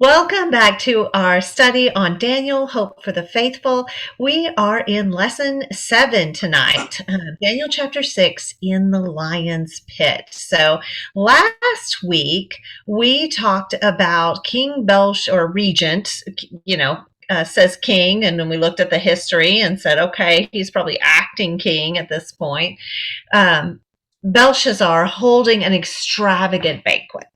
Welcome back to our study on Daniel, Hope for the Faithful. We are in lesson 7 tonight, Daniel chapter 6 in the lion's pit. So last week we talked about King Belshazzar, or regent, says king, and then we looked at the history and said, okay, he's probably acting king at this point. Belshazzar holding an extravagant banquet.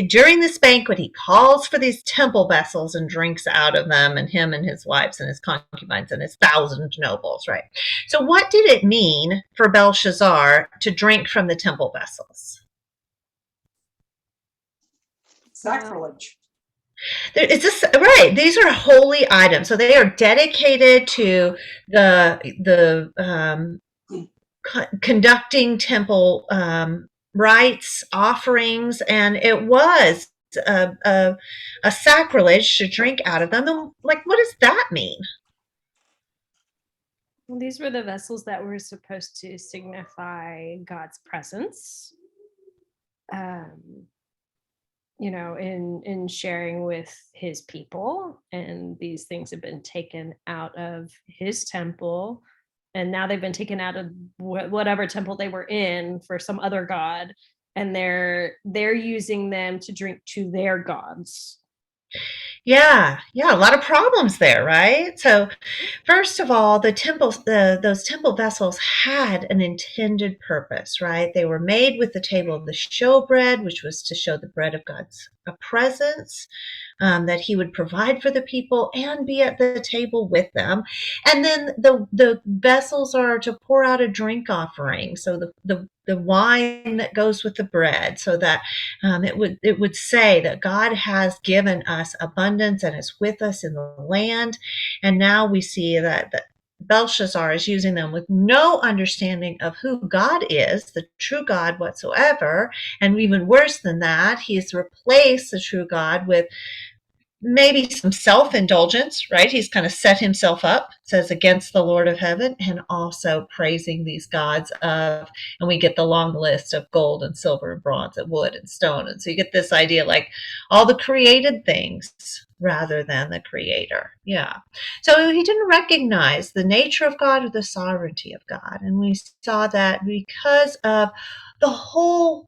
During this banquet, he calls for these temple vessels and drinks out of them, and him and his wives and his concubines and his 1,000 nobles, right? So what did it mean for Belshazzar to drink from the temple vessels? Sacrilege. Right? These are holy items, so they are dedicated to the conducting temple rites, offerings, and it was a sacrilege to drink out of them. And, what does that mean? Well, these were the vessels that were supposed to signify God's presence. In sharing with his people, and these things have been taken out of his temple, and now they've been taken out of whatever temple they were in for some other god, and they're using them to drink to their gods. Yeah, a lot of problems there, right? So, first of all, those temple vessels had an intended purpose, right? They were made with the table of the showbread, which was to show the bread of God's presence, that He would provide for the people and be at the table with them. And then the vessels are to pour out a drink offering, so the wine that goes with the bread, so that it would say that God has given us abundance and is with us in the land. And now we see that Belshazzar is using them with no understanding of who God is, the true God whatsoever. And even worse than that, he's replaced the true God with maybe some self-indulgence, right? He's kind of set himself up, says, against the Lord of heaven, and also praising these gods and we get the long list of gold and silver and bronze and wood and stone. And so you get this idea, like all the created things rather than the creator. Yeah. So he didn't recognize the nature of God or the sovereignty of God. And we saw that because of the whole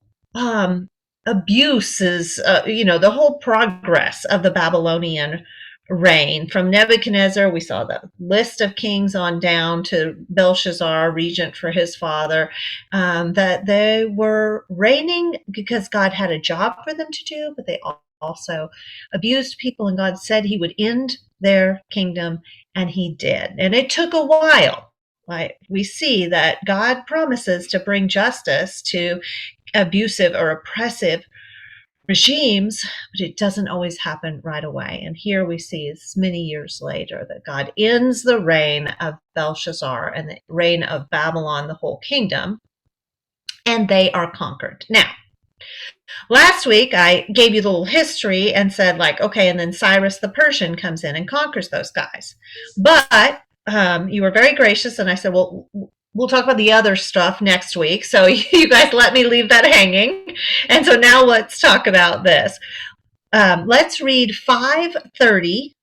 abuses, the whole progress of the Babylonian reign. From Nebuchadnezzar, we saw the list of kings on down to Belshazzar, regent for his father, that they were reigning because God had a job for them to do, but they also abused people, and God said He would end their kingdom, and He did. And it took a while. Right? We see that God promises to bring justice to abusive or oppressive regimes, but it doesn't always happen right away. And here we see it's many years later that God ends the reign of Belshazzar and the reign of Babylon, the whole kingdom, and they are conquered. Now, last week I gave you the little history and said, okay, and then Cyrus the Persian comes in and conquers those guys. But you were very gracious, and I said, well, we'll talk about the other stuff next week. So you guys let me leave that hanging. And so now let's talk about this. Let's read 5:30,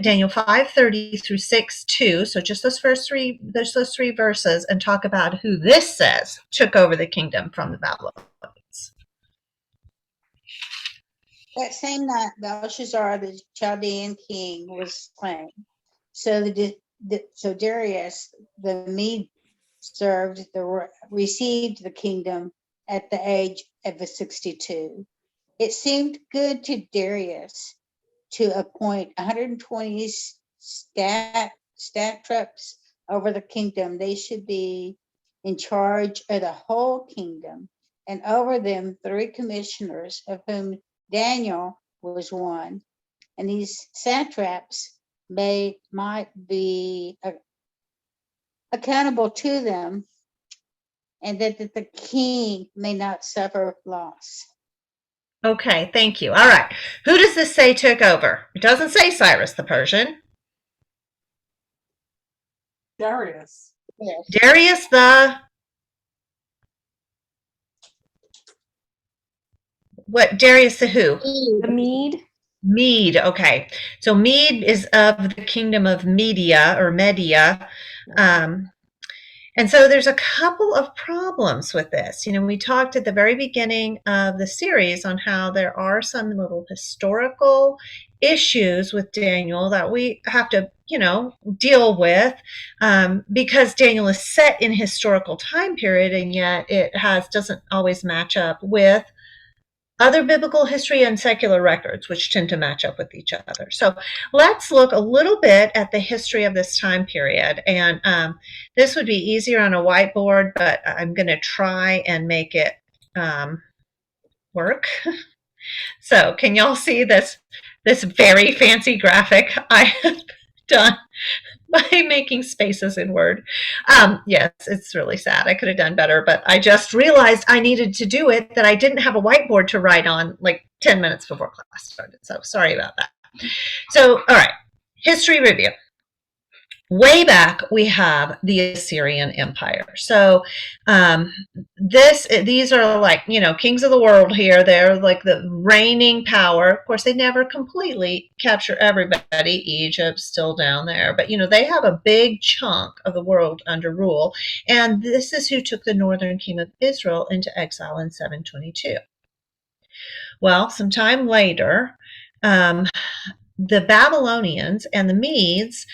Daniel 5:30 through 6:2. So just those three verses, and talk about who this says took over the kingdom from the Babylonians. That same night, Belshazzar, the Chaldean king, was slain. So Darius, the Mede, received the kingdom at the age of 62. It seemed good to Darius to appoint 120 satraps over the kingdom. They should be in charge of the whole kingdom, and over them 3 commissioners, of whom Daniel was one. And these satraps might be accountable to them, and that the king may not suffer loss. Okay, thank you. All right. Who does this say took over? It doesn't say Cyrus the Persian. Darius. Yes. Darius the What, Darius the who? The Mede. Mede. Okay. So Mede is of the kingdom of Media or Media. Um, and so there's a couple of problems with this. We talked at the very beginning of the series on how there are some little historical issues with Daniel that we have to, deal with, because Daniel is set in historical time period, and yet it doesn't always match up with other biblical history and secular records, which tend to match up with each other. So let's look a little bit at the history of this time period. And this would be easier on a whiteboard, but I'm going to try and make it work. So can y'all see this very fancy graphic I have done by making spaces in Word? Yes, it's really sad. I could have done better, but I just realized I needed to do it, that I didn't have a whiteboard to write on like 10 minutes before class started. So sorry about that. So, all right, history review. Way back, we have the Assyrian Empire. So these are like, kings of the world here. They're like the reigning power. Of course, they never completely capture everybody. Egypt's still down there. But, they have a big chunk of the world under rule. And this is who took the northern kingdom of Israel into exile in 722. Well, some time later, the Babylonians and the Medes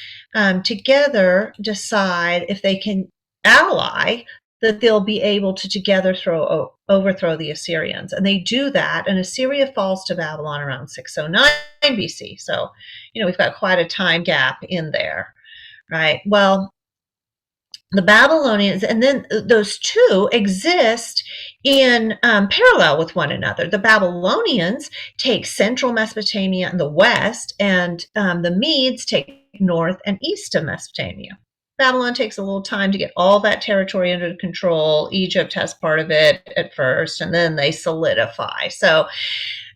together decide, if they can ally, that they'll be able to together overthrow the Assyrians. And they do that, and Assyria falls to Babylon around 609 BC. So, we've got quite a time gap in there, right? Well, the Babylonians, and then those two exist in parallel with one another. The Babylonians take central Mesopotamia and the west, and the Medes take north and east of Mesopotamia. Babylon takes a little time to get all that territory under control. Egypt has part of it at first, and then they solidify. So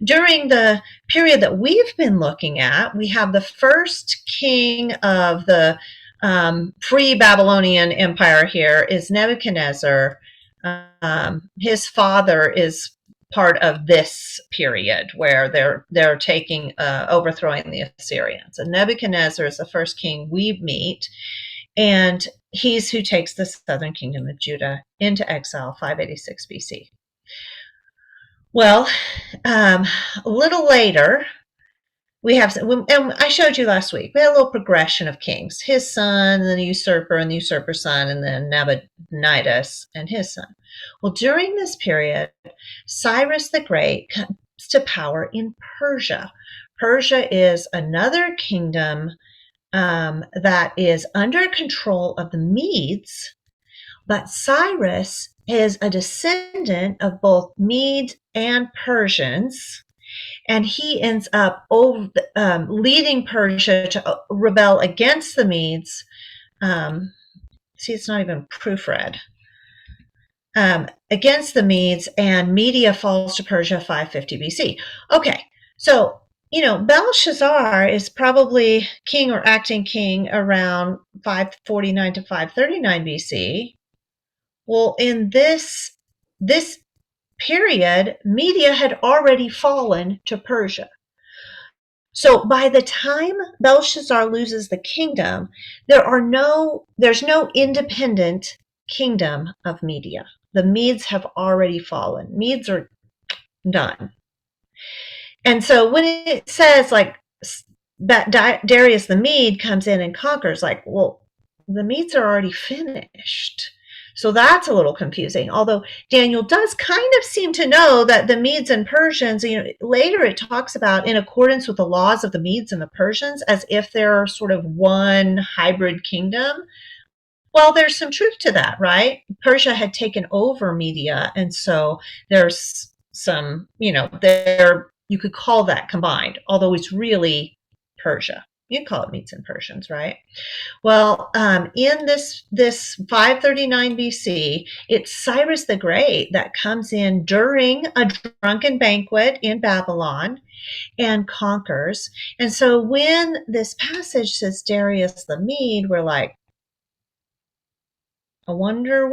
during the period that we've been looking at, we have the first king of the pre-Babylonian Empire here is Nebuchadnezzar. His father is part of this period where they're taking overthrowing the Assyrians. And Nebuchadnezzar is the first king we meet, and he's who takes the southern kingdom of Judah into exile, 586 BC. Well, a little later, we have, and I showed you last week, we had a little progression of kings. His son, and then the usurper's son, and then Nabonidus and his son. Well, during this period, Cyrus the Great comes to power in Persia. Persia is another kingdom that is under control of the Medes, but Cyrus is a descendant of both Medes and Persians. And he ends up leading Persia to rebel against the Medes. See, it's not even proofread. Against the Medes, and Media falls to Persia 550 BC. Okay, so, Belshazzar is probably king or acting king around 549 to 539 BC. Well, in this period, Media had already fallen to Persia. So by the time Belshazzar loses the kingdom, there's no independent kingdom of Media. The Medes have already fallen. Medes are done. And so when it says like that Darius the Mede comes in and conquers, like, well, the Medes are already finished. So that's a little confusing, although Daniel does kind of seem to know that the Medes and Persians, later it talks about in accordance with the laws of the Medes and the Persians, as if they're sort of one hybrid kingdom. Well, there's some truth to that, right? Persia had taken over Media, and so there's some, you could call that combined, although it's really Persia. You call it Medes and Persians, right? Well, in this 539 BC, it's Cyrus the Great that comes in during a drunken banquet in Babylon and conquers. And so when this passage says Darius the Mede, we're like, I wonder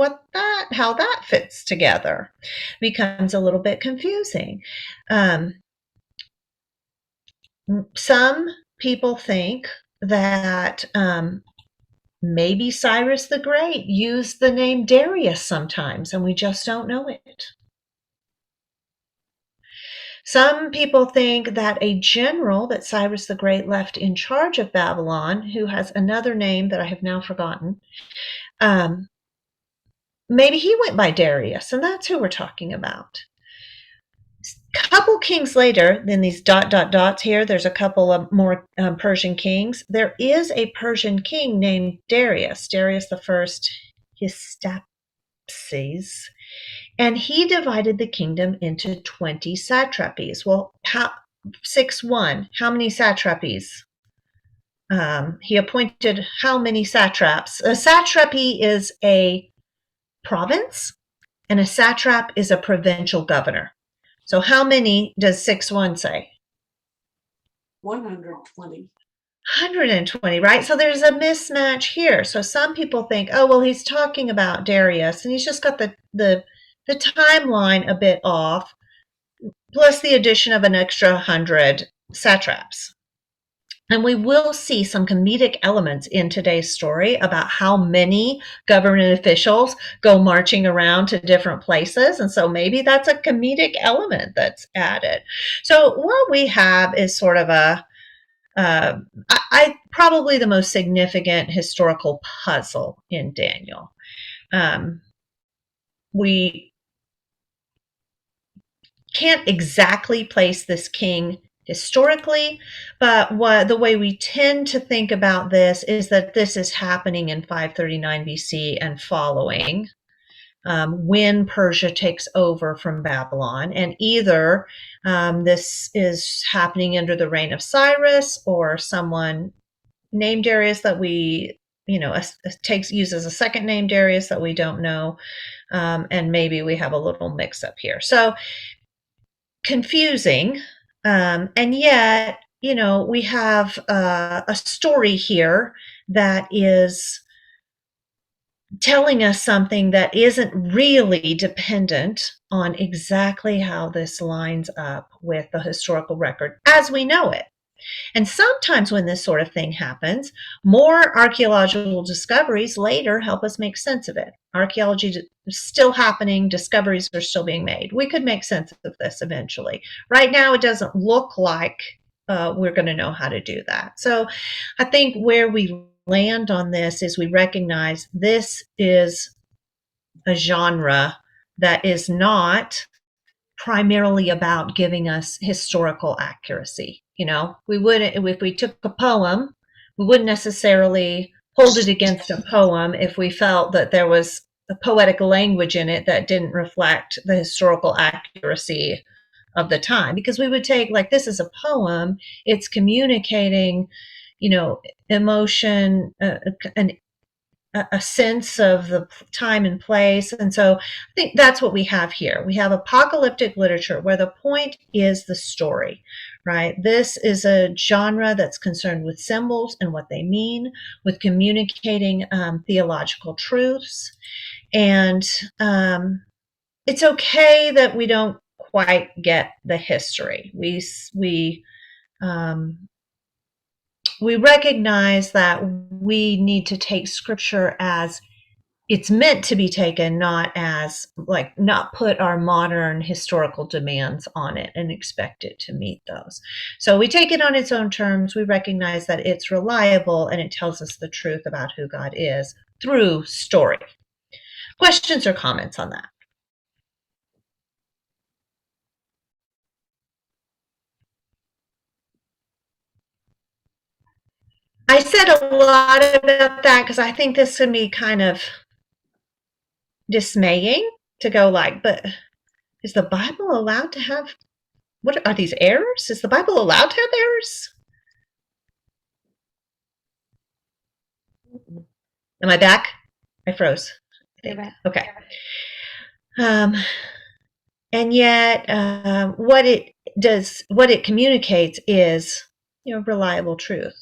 how that fits together. Becomes a little bit confusing. Some people think that maybe Cyrus the Great used the name Darius sometimes, and we just don't know it. Some people think that a general that Cyrus the Great left in charge of Babylon, who has another name that I have now forgotten, maybe he went by Darius, and that's who we're talking about. Couple kings later, then these ... dots here, there's a couple of more Persian kings. There is a Persian king named Darius the First, Hystaspes, and he divided the kingdom into 20 satrapies. Well, 6-1, how many satrapies? He appointed how many satraps? A satrapy is a province, and a satrap is a provincial governor. So how many does 6-1 say? 120. 120, right? So there's a mismatch here. So some people think, oh, well, he's talking about Darius, and he's just got the timeline a bit off, plus the addition of an extra 100 satraps. And we will see some comedic elements in today's story about how many government officials go marching around to different places. And so maybe that's a comedic element that's added. So what we have is sort of probably the most significant historical puzzle in Daniel. We can't exactly place this king historically, but the way we tend to think about this is that this is happening in 539 BC and following, when Persia takes over from Babylon, and either this is happening under the reign of Cyrus or someone named Darius that we uses a second name Darius that we don't know, and maybe we have a little mix up here. So confusing. And yet, we have a story here that is telling us something that isn't really dependent on exactly how this lines up with the historical record as we know it. And sometimes when this sort of thing happens, more archaeological discoveries later help us make sense of it. Archaeology is still happening, discoveries are still being made. We could make sense of this eventually. Right now, it doesn't look like we're going to know how to do that. So I think where we land on this is we recognize this is a genre that is not primarily about giving us historical accuracy. We wouldn't, if we took a poem, we wouldn't necessarily hold it against a poem if we felt that there was a poetic language in it that didn't reflect the historical accuracy of the time, because we would take, like, this is a poem, it's communicating, emotion, a sense of the time and place. And so I think that's what we have here. We have apocalyptic literature where the point is the story, right? This is a genre that's concerned with symbols and what they mean, with communicating theological truths. And it's okay that we don't quite get the history. We recognize that we need to take scripture as it's meant to be taken, not put our modern historical demands on it and expect it to meet those. So we take it on its own terms. We recognize that it's reliable and it tells us the truth about who God is through story. Questions or comments on that? I said a lot about that because I think this can be kind of dismaying to go but is the Bible allowed to have, what are these errors? Is the Bible allowed to have errors? Am I back? I froze. You're back. Okay. And yet what it communicates is reliable truth.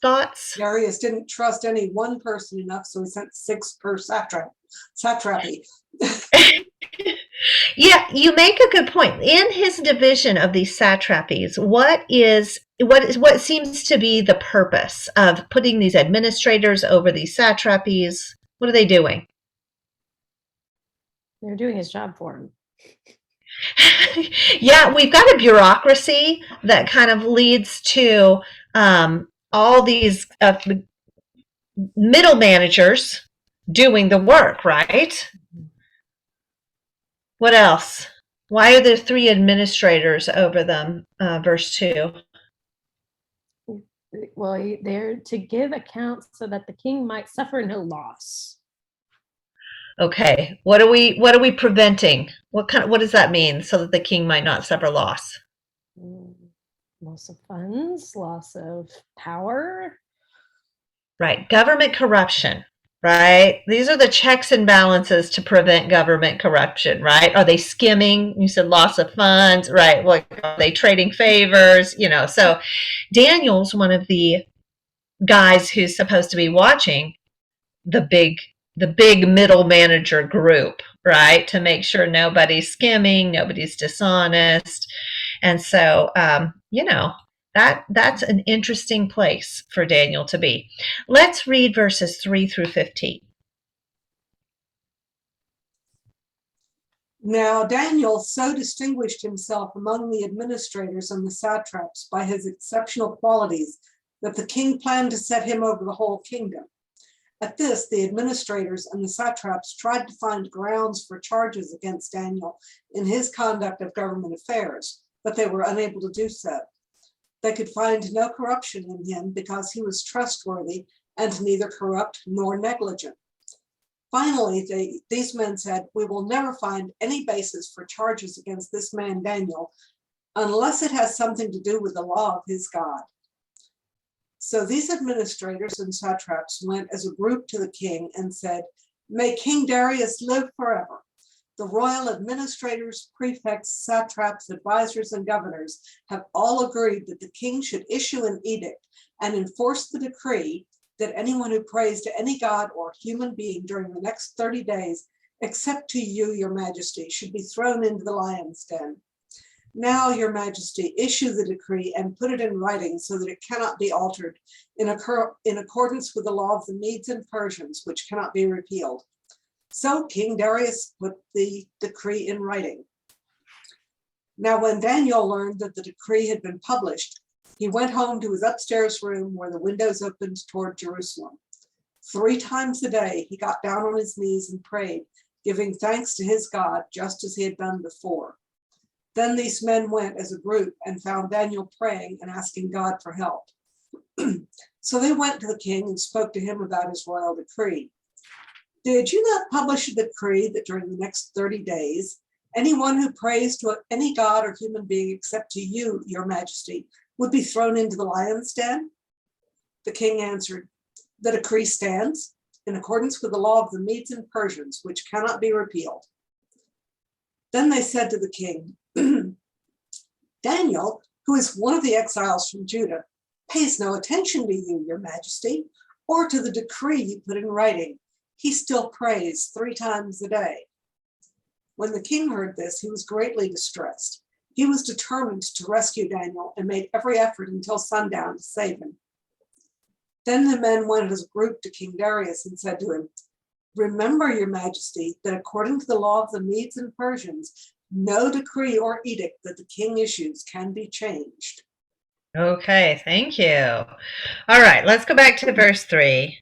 thoughts? Darius didn't trust any one person enough, so he sent 6 per satrapy. Yeah, you make a good point. In his division of these satrapies, what seems to be the purpose of putting these administrators over these satrapies? What are they doing? They're doing his job for him. Yeah, we've got a bureaucracy that kind of leads to all these middle managers doing the work, right? What else? Why are there 3 administrators over them? Verse 2. Well, they're to give account so that the king might suffer no loss. Okay, what are we preventing? What does that mean? So that the king might not suffer loss. Loss of funds, loss of power. Right, government corruption. Right, these are the checks and balances to prevent government corruption. Right? Are they skimming? You said loss of funds. Right? Like, are they trading favors? So Daniel's one of the guys who's supposed to be watching the big middle manager group, right? To make sure nobody's skimming, nobody's dishonest. And so, that's an interesting place for Daniel to be. Let's read verses 3 through 15. Now Daniel so distinguished himself among the administrators and the satraps by his exceptional qualities that the king planned to set him over the whole kingdom. At this, the administrators and the satraps tried to find grounds for charges against Daniel in his conduct of government affairs, but they were unable to do so. They could find no corruption in him because he was trustworthy and neither corrupt nor negligent. Finally, these men said, "We will never find any basis for charges against this man Daniel unless it has something to do with the law of his God." So these administrators and satraps went as a group to the king and said, "May King Darius live forever. The royal administrators, prefects, satraps, advisors, and governors have all agreed that the king should issue an edict and enforce the decree that anyone who prays to any god or human being during the next 30 days, except to you, your majesty, should be thrown into the lion's den. Now, your majesty, issue the decree and put it in writing so that it cannot be altered in accordance with the law of the Medes and Persians, which cannot be repealed." So King Darius put the decree in writing. Now, when Daniel learned that the decree had been published, he went home to his upstairs room where the windows opened toward Jerusalem. 3 times a day, he got down on his knees and prayed, giving thanks to his God, just as he had done before. Then these men went as a group and found Daniel praying and asking God for help. So they went to the king and spoke to him about his royal decree. "Did you not publish a decree that during the next 30 days, anyone who prays to any god or human being except to you, your majesty, would be thrown into the lion's den?" The king answered, "The decree stands in accordance with the law of the Medes and Persians, which cannot be repealed." Then they said to the king, "Daniel, who is one of the exiles from Judah, pays no attention to you, your majesty, or to the decree you put in writing. He still prays 3 times a day." When the king heard this, he was greatly distressed. He was determined to rescue Daniel and made every effort until sundown to save him. Then the men went as a group to King Darius and said to him, "Remember, your majesty, that according to the law of the Medes and Persians, no decree or edict that the king issues can be changed." Okay, thank you. All right, let's go back to verse 3.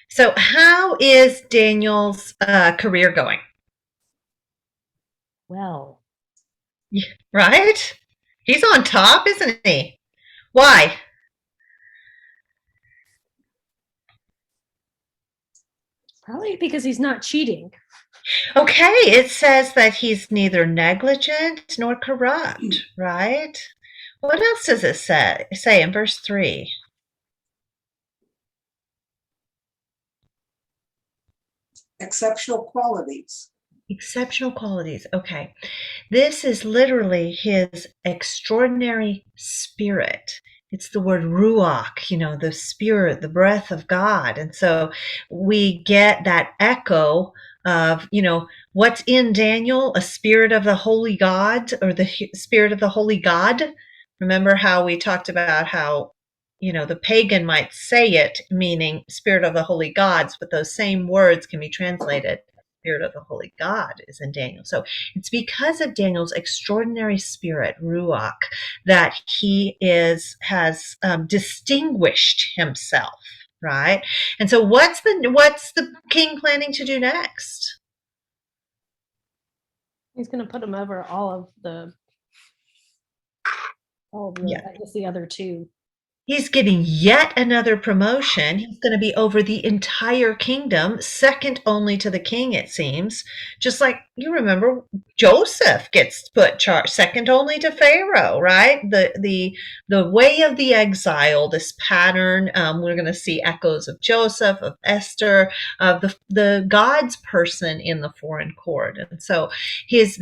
So how is Daniel's career going? Well, Right? He's on top, isn't he? Why? probably because he's not cheating. Okay, it says that he's neither negligent nor corrupt, right? What else does it say in verse 3? Exceptional qualities. Exceptional qualities. Okay. This is literally his extraordinary spirit, It's the word ruach, the spirit, the breath of God. And so we get that echo of, what's in Daniel, a spirit of the holy God, or the spirit of the holy God. Remember how we talked about how, the pagan might say it, meaning spirit of the holy gods, but those same words can be translated spirit of the holy God is in Daniel. So it's because of Daniel's extraordinary spirit, ruach, that he has distinguished himself, right? And so what's the king planning to do next? He's going to put him over all of Yeah. I guess the other two. He's getting yet another promotion. He's going to be over the entire kingdom, second only to the king, it seems. Just like you remember, Joseph gets put charge, second only to Pharaoh, right? The way of the exile, this pattern. We're going to see echoes of Joseph, of Esther, of the God's person in the foreign court, and so his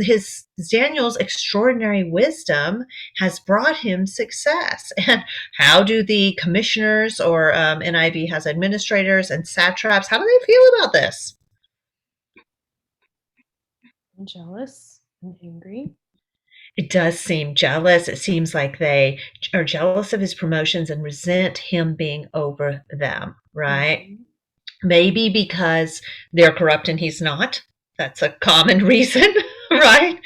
Daniel's extraordinary wisdom has brought him success. And how do the commissioners, or NIV has administrators and satraps, how do they feel about this? Jealous and angry. It does seem jealous. It seems like they are jealous of his promotions and resent him being over them, right? Mm-hmm. Maybe because they're corrupt and he's not. That's a common reason, right?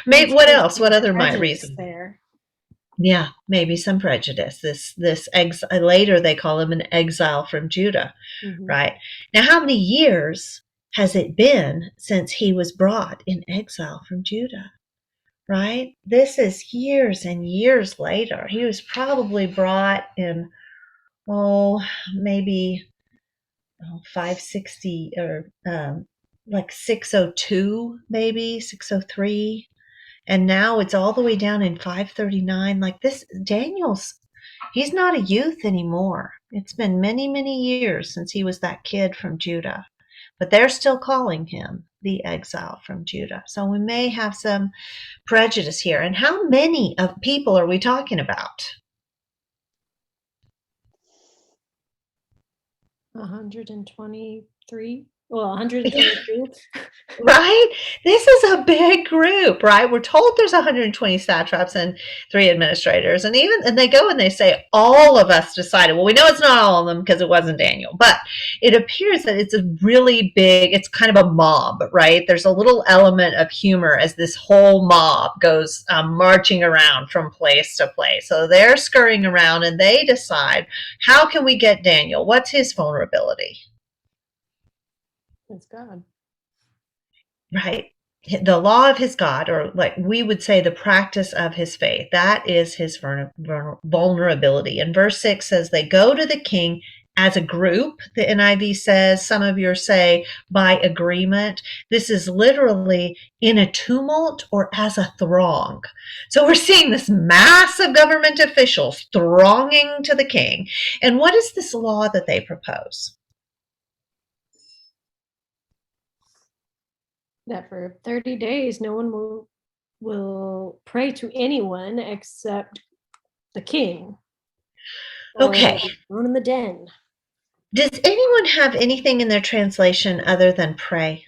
Maybe what else? What other reason? There. Yeah, maybe some prejudice. This later they call him an exile from Judah, mm-hmm. right? Now, how many years has it been since he was brought in exile from Judah, right? This is years and years later. He was probably brought in, maybe 560 or like 602, maybe 603. And now it's all the way down in 539. Like this, he's not a youth anymore. It's been many, many years since he was that kid from Judah. But they're still calling him the exile from Judah. So we may have some prejudice here. And how many of people are we talking about? 123. Well, 122. Right? This is a big group, right? We're told there's 120 satraps and 3 administrators. And they go and they say, all of us decided. Well, we know it's not all of them because it wasn't Daniel. But it appears that it's a really big, it's kind of a mob, right? There's a little element of humor as this whole mob goes marching around from place to place. So they're scurrying around and they decide, how can we get Daniel? What's his vulnerability? It's God. Right. The law of his God, or like we would say the practice of his faith, that is his vulnerability. And verse 6 says they go to the king as a group. The NIV says, some of yours say by agreement. This is literally in a tumult or as a throng. So we're seeing this mass of government officials thronging to the king. And what is this law that they propose? That for 30 days, no one will pray to anyone except the king. Okay. Thrown in the den. Does anyone have anything in their translation other than pray?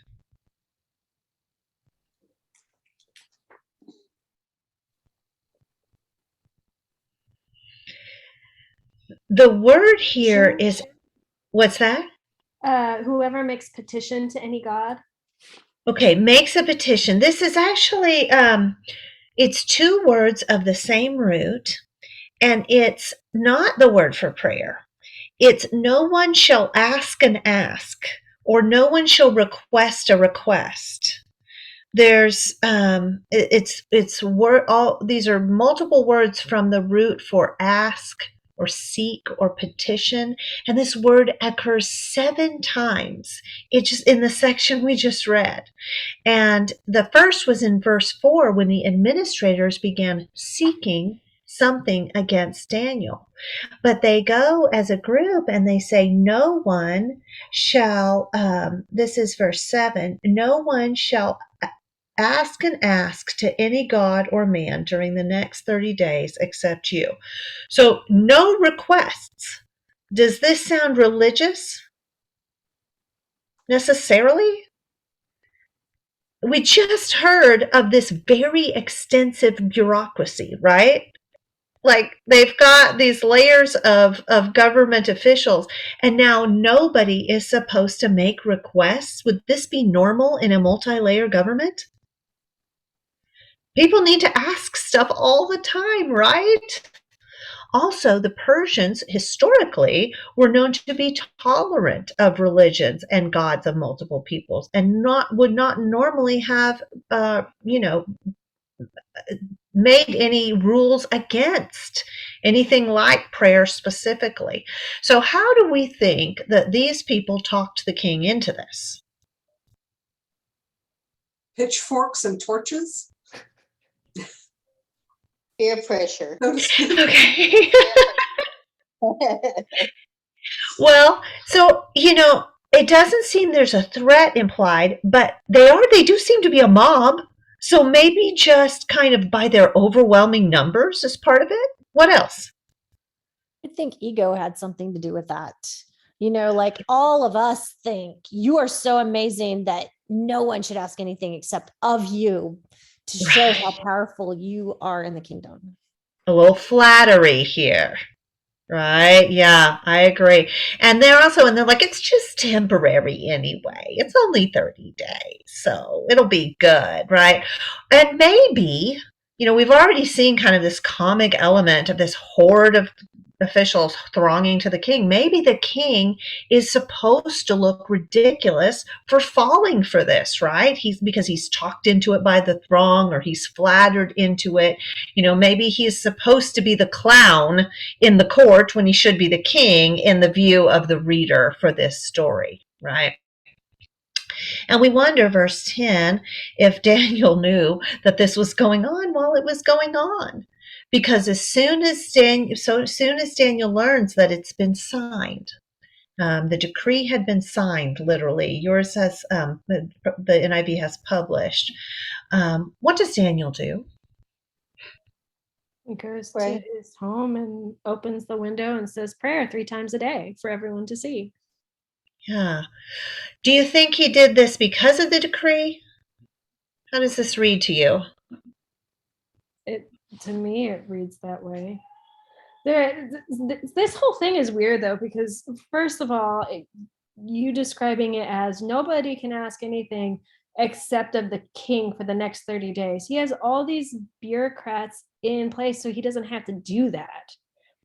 The word here is, what's that? Whoever makes petition to any god. Okay, makes a petition. This is actually, it's 2 words of the same root, and it's not the word for prayer. It's no one shall ask an ask, or no one shall request a request. There's, these are multiple words from the root for ask, or seek, or petition, and this word occurs 7 times. It's just in the section we just read. And the first was in verse 4 when the administrators began seeking something against Daniel. But they go as a group and they say, no one shall, this is verse 7, no one shall ask and ask to any god or man during the next 30 days except you. So no requests. Does this sound religious necessarily? We just heard of this very extensive bureaucracy, right? Like they've got these layers of government officials, and now nobody is supposed to make requests. Would this be normal in a multi-layer government? People need to ask stuff all the time, right? Also, the Persians historically were known to be tolerant of religions and gods of multiple peoples, and would not normally have, made any rules against anything like prayer specifically. So, how do we think that these people talked the king into this? Pitchforks and torches? Peer pressure. So to speak. Okay. Well, so, it doesn't seem there's a threat implied, but they do seem to be a mob. So maybe just kind of by their overwhelming numbers is part of it. What else? I think ego had something to do with that. Like all of us think you are so amazing that no one should ask anything except of you to show how powerful you are in the kingdom. A little flattery here. Right? Yeah, I agree. And they're like, it's just temporary anyway. It's only 30 days, so it'll be good, right? And maybe, we've already seen kind of this comic element of this horde of officials thronging to the king. Maybe the king is supposed to look ridiculous for falling for this, right? Because he's talked into it by the throng, or he's flattered into it. Maybe he's supposed to be the clown in the court when he should be the king in the view of the reader for this story, right? And we wonder, verse 10, if Daniel knew that this was going on while it was going on. Because as soon as Daniel learns that it's been signed, the decree had been signed, literally. Yours has, the NIV has published. What does Daniel do? He goes to his home and opens the window and says prayer 3 times a day for everyone to see. Yeah. Do you think he did this because of the decree? How does this read to you? To me, it reads that way. This whole thing is weird, though, because first of all, you describing it as nobody can ask anything except of the king for the next 30 days. He has all these bureaucrats in place, so he doesn't have to do that.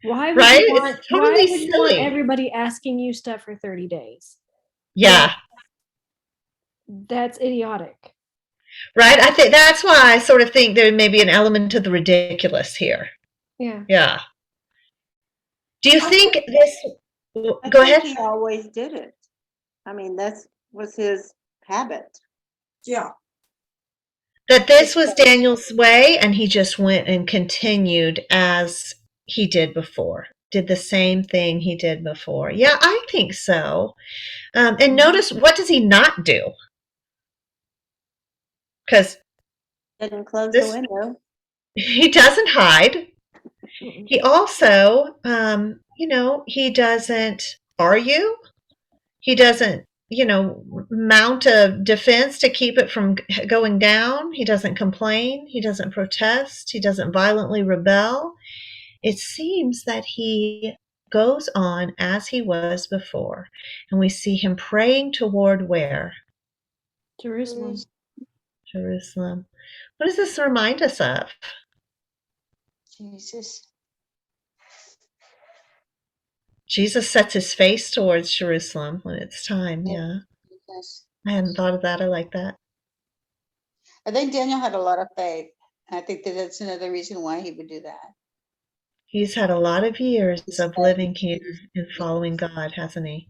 Why would you want everybody asking you stuff for 30 days? Yeah. That's idiotic. Right? I think that's why I sort of think there may be an element of the ridiculous here. Yeah. Yeah. Do you think this... Go ahead. He always did it. I mean, that was his habit. Yeah. That this was Daniel's way, and he just went and continued as he did before. Did the same thing he did before. Yeah, I think so. And notice, what does he not do? Because didn't close the window. He doesn't hide. He also, he doesn't argue. He doesn't, mount a defense to keep it from going down. He doesn't complain. He doesn't protest. He doesn't violently rebel. It seems that he goes on as he was before. And we see him praying toward where? Jerusalem. Jerusalem. What does this remind us of? Jesus sets his face towards Jerusalem when it's time. Yeah. Yes. I hadn't thought of that. I like that. I think Daniel had a lot of faith. I think that's another reason why he would do that. He's had a lot of years of living here and following God, hasn't he?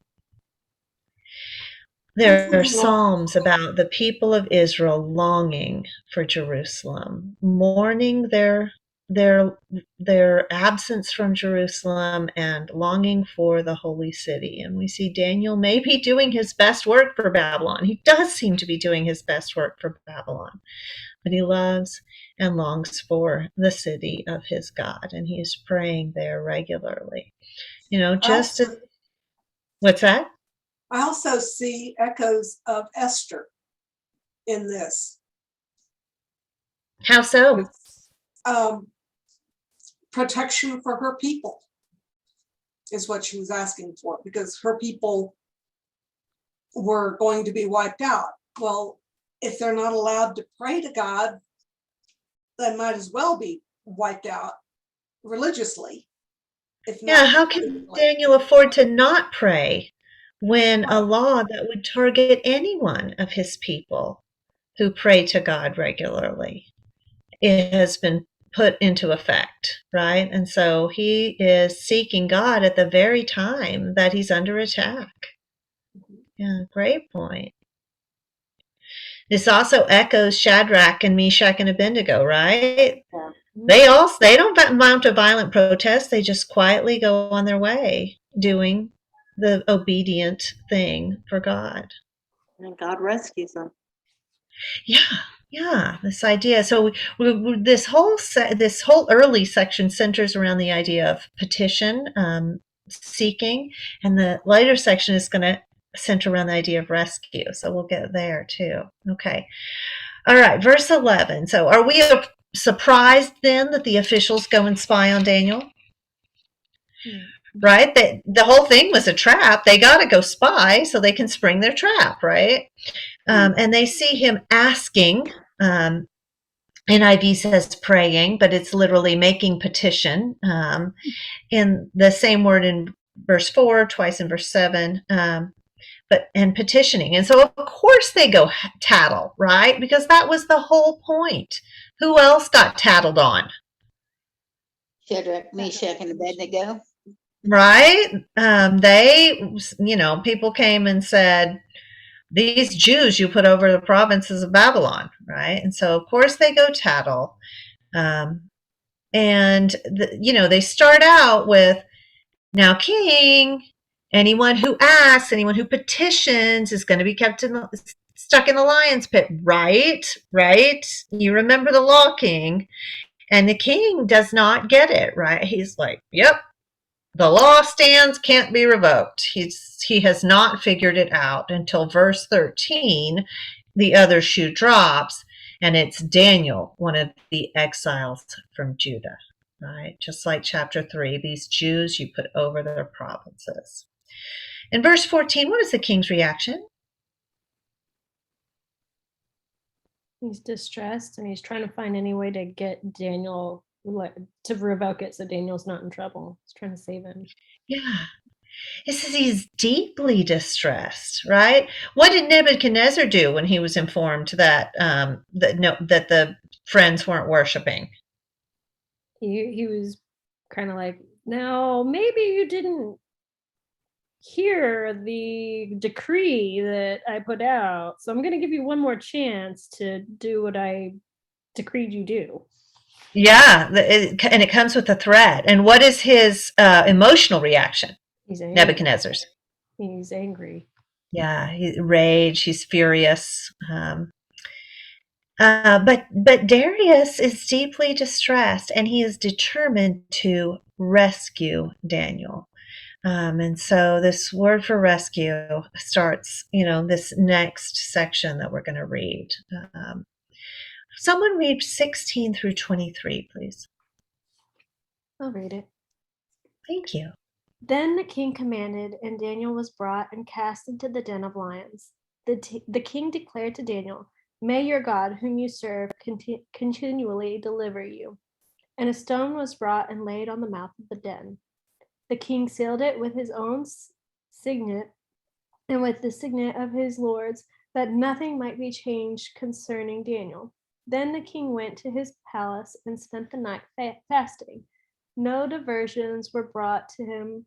There are psalms about the people of Israel longing for Jerusalem, mourning their their absence from Jerusalem and longing for the holy city. And we see Daniel may be doing his best work for Babylon. He does seem to be doing his best work for Babylon, but he loves and longs for the city of his God, and he is praying there regularly. Just as, what's that? I also see echoes of Esther in this. How so? Protection for her people is what she was asking for, because her people were going to be wiped out. Well, if they're not allowed to pray to God, they might as well be wiped out religiously. Yeah, how can Daniel afford to not pray when a law that would target any one of his people who pray to God regularly, it has been put into effect, right? And so he is seeking God at the very time that he's under attack. Yeah, great point. This also echoes Shadrach and Meshach and Abednego, right? Yeah. They don't mount a violent protest. They just quietly go on their way, doing the obedient thing for God. And God rescues them. Yeah, this idea. So this whole early section centers around the idea of petition, seeking, and the later section is going to center around the idea of rescue. So we'll get there too. Okay. All right, verse 11. So are we surprised then that the officials go and spy on Daniel? Right? The whole thing was a trap. They got to go spy so they can spring their trap, right? And they see him asking, NIV says praying, but it's literally making petition, in the same word in verse 4, twice in verse 7, and petitioning. And so, of course, they go tattle, right? Because that was the whole point. Who else got tattled on? Shadrach, Meshach, and Abednego. Right? People came and said, these Jews you put over the provinces of Babylon, right? And so, of course, they go tattle. They start out with, now, king, anyone who asks, anyone who petitions is going to be stuck in the lion's pit, right? Right? You remember the law, king. And the king does not get it, right? He's like, yep, the law stands, can't be revoked. He has not figured it out until verse 13, the other shoe drops, and it's Daniel, one of the exiles from Judah, right? Just like chapter 3, these Jews you put over their provinces. In verse 14, what is the king's reaction? He's distressed and he's trying to find any way to get Daniel to revoke it so Daniel's not in trouble. He's trying to save him. Yeah. It says he's deeply distressed, right? What did Nebuchadnezzar do when he was informed that that the friends weren't worshiping? He was kind of like, now maybe you didn't hear the decree that I put out, so I'm going to give you one more chance to do what I decreed you do. Yeah, and it comes with a threat. And what is his emotional reaction? He's angry. Nebuchadnezzar's. He's angry. Yeah, rage. He's furious. But Darius is deeply distressed, and he is determined to rescue Daniel. And so this word for rescue starts, this next section that we're going to read. Someone read 16 through 23, please. I'll read it. Thank you. Then the king commanded, and Daniel was brought and cast into the den of lions. The king declared to Daniel, "May your God, whom you serve, continually deliver you." And a stone was brought and laid on the mouth of the den. The king sealed it with his own signet and with the signet of his lords, that nothing might be changed concerning Daniel. Then the king went to his palace and spent the night fasting. No diversions were brought to him,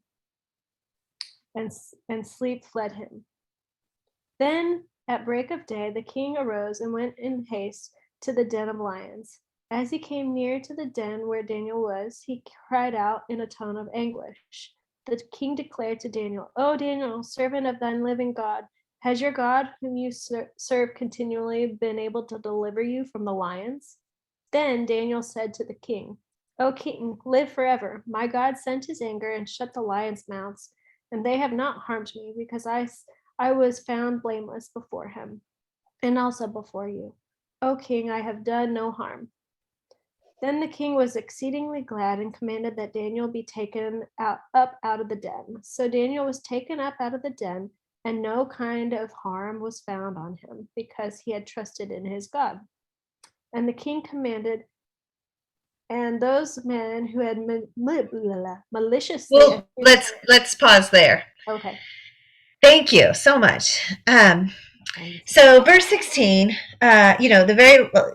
and sleep fled him. Then at break of day, the king arose and went in haste to the den of lions. As he came near to the den where Daniel was, he cried out in a tone of anguish. The king declared to Daniel, "O Daniel, servant of thine living God, has your God, whom you serve continually, been able to deliver you from the lions?" Then Daniel said to the king, "O king, live forever. My God sent his anger and shut the lions' mouths, and they have not harmed me, because I was found blameless before him, and also before you. O king, I have done no harm." Then the king was exceedingly glad and commanded that Daniel be taken up out of the den. So Daniel was taken up out of the den, and no kind of harm was found on him, because he had trusted in his God. And the king commanded, and those men who had maliciously. Well, let's pause there. Okay. Thank you so much. So verse 16,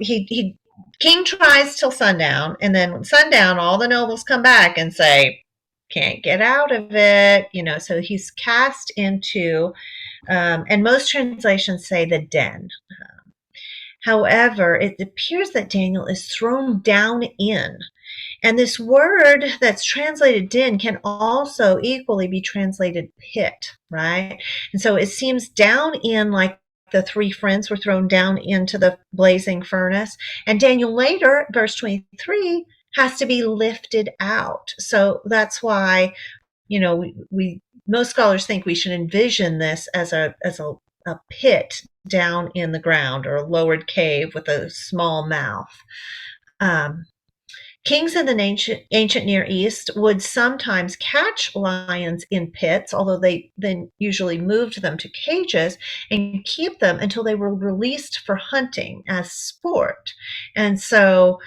he king tries till sundown, and then when sundown, all the nobles come back and say, can't get out of it, so he's cast into, and most translations say the den. However, it appears that Daniel is thrown down in. And this word that's translated den can also equally be translated pit, right? And so it seems down in, like the three friends were thrown down into the blazing furnace. And Daniel later, verse 23, has to be lifted out. So that's why, we most scholars think we should envision this as a pit down in the ground, or a lowered cave with a small mouth. Kings in the ancient Near East would sometimes catch lions in pits, although they then usually moved them to cages and keep them until they were released for hunting as sport. And so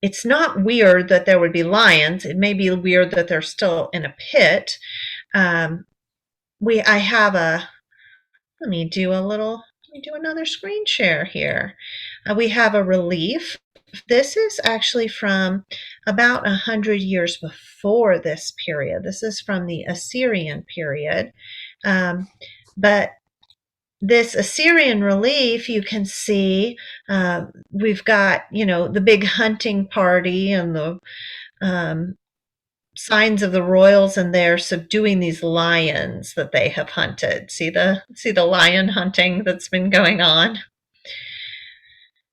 it's not weird that there would be lions. It may be weird that they're still in a pit. Let me do another screen share here. We have a relief. This is actually from about 100 years before this period. This is from the Assyrian period. But this Assyrian relief, you can see we've got, the big hunting party and the signs of the royals, and they're subduing these lions that they have hunted. See the lion hunting that's been going on.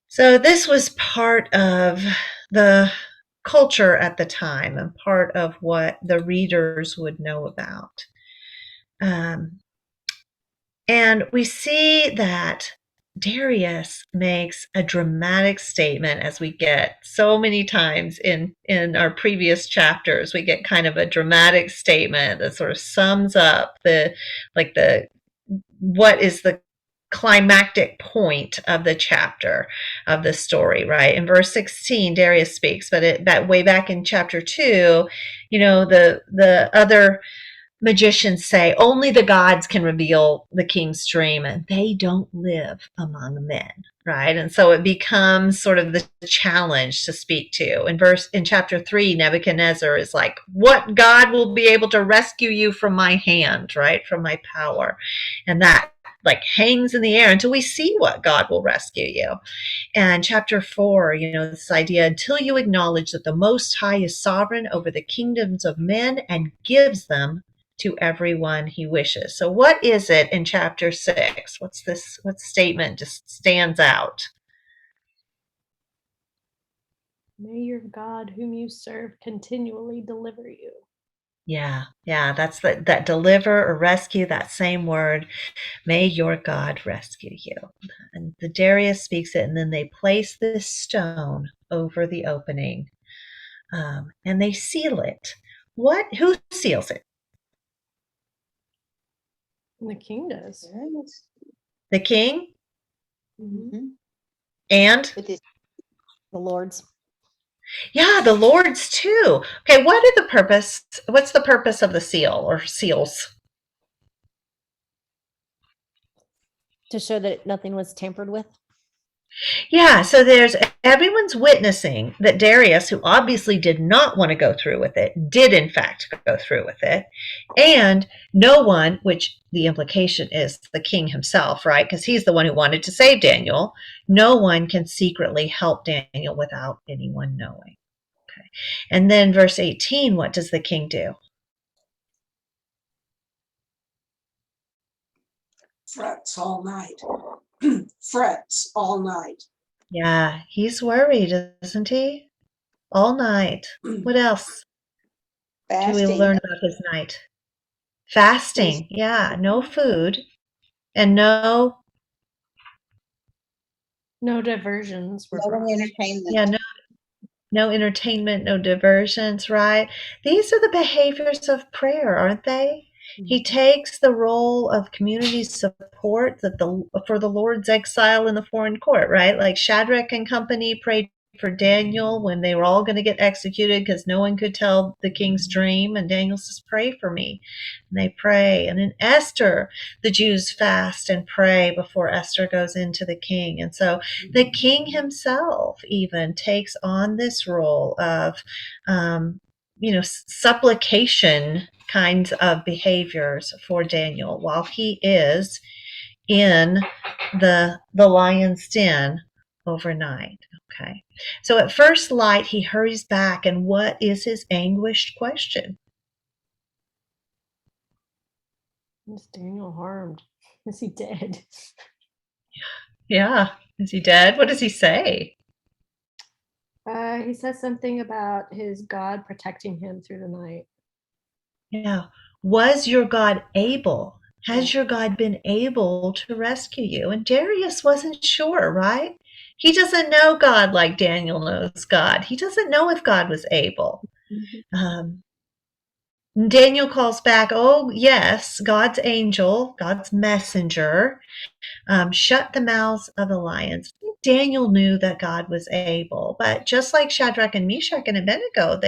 So this was part of the culture at the time and part of what the readers would know about. And we see that Darius makes a dramatic statement, as we get so many times in our previous chapters. We get kind of a dramatic statement that sort of sums up what is the climactic point of the chapter of the story, right? In verse 16, Darius speaks, but that way back in chapter 2, the other magicians say only the gods can reveal the king's dream, and they don't live among men, right? And so it becomes sort of the challenge to speak to. In chapter 3, Nebuchadnezzar is like, what God will be able to rescue you from my hand, right? From my power. And that hangs in the air until we see what God will rescue you. And chapter 4, this idea, until you acknowledge that the Most High is sovereign over the kingdoms of men and gives them to everyone he wishes. So what is it in chapter 6? What statement just stands out? May your God, whom you serve, continually deliver you. Yeah, that's that deliver or rescue, that same word. May your God rescue you. And the Darius speaks it, and then they place this stone over the opening, and they seal it. Who seals it? And the king does. The king? Mm-hmm. And? With The Lord's. Yeah, the Lord's too. Okay, what's the purpose of the seal or seals? To show that nothing was tampered with. Yeah, so there's everyone's witnessing that Darius, who obviously did not want to go through with it, did in fact go through with it. And no one, which the implication is the king himself, right? Because he's the one who wanted to save Daniel. No one can secretly help Daniel without anyone knowing. Okay. And then verse 18, what does the king do? Frets all night. Frets all night. Yeah, he's worried, isn't he? All night. What else do we Fasting. learn about his night? Fasting, yeah, no food and no, No diversions were No brought. entertainment. yeah, no entertainment, no diversions, right? These are the behaviors of prayer, aren't they? He takes the role of community support for the Lord's exile in the foreign court, right? Like Shadrach and company prayed for Daniel when they were all going to get executed because no one could tell the king's dream. And Daniel says, pray for me. And they pray. And in Esther, the Jews fast and pray before Esther goes into the king. And so the king himself even takes on this role of, supplication kinds of behaviors for Daniel while he is in the lion's den overnight. Okay. So at first light, he hurries back, and what is his anguished question? Is Daniel harmed? Is he dead? Yeah. Is he dead? What does he say? He says something about his God protecting him through the night. Yeah. Was your God able? Has your God been able to rescue you? And Darius wasn't sure, right? He doesn't know God like Daniel knows God. He doesn't know if God was able. Daniel calls back, oh, yes, God's angel, God's messenger, shut the mouths of the lions. Daniel knew that God was able, but just like Shadrach and Meshach and Abednego,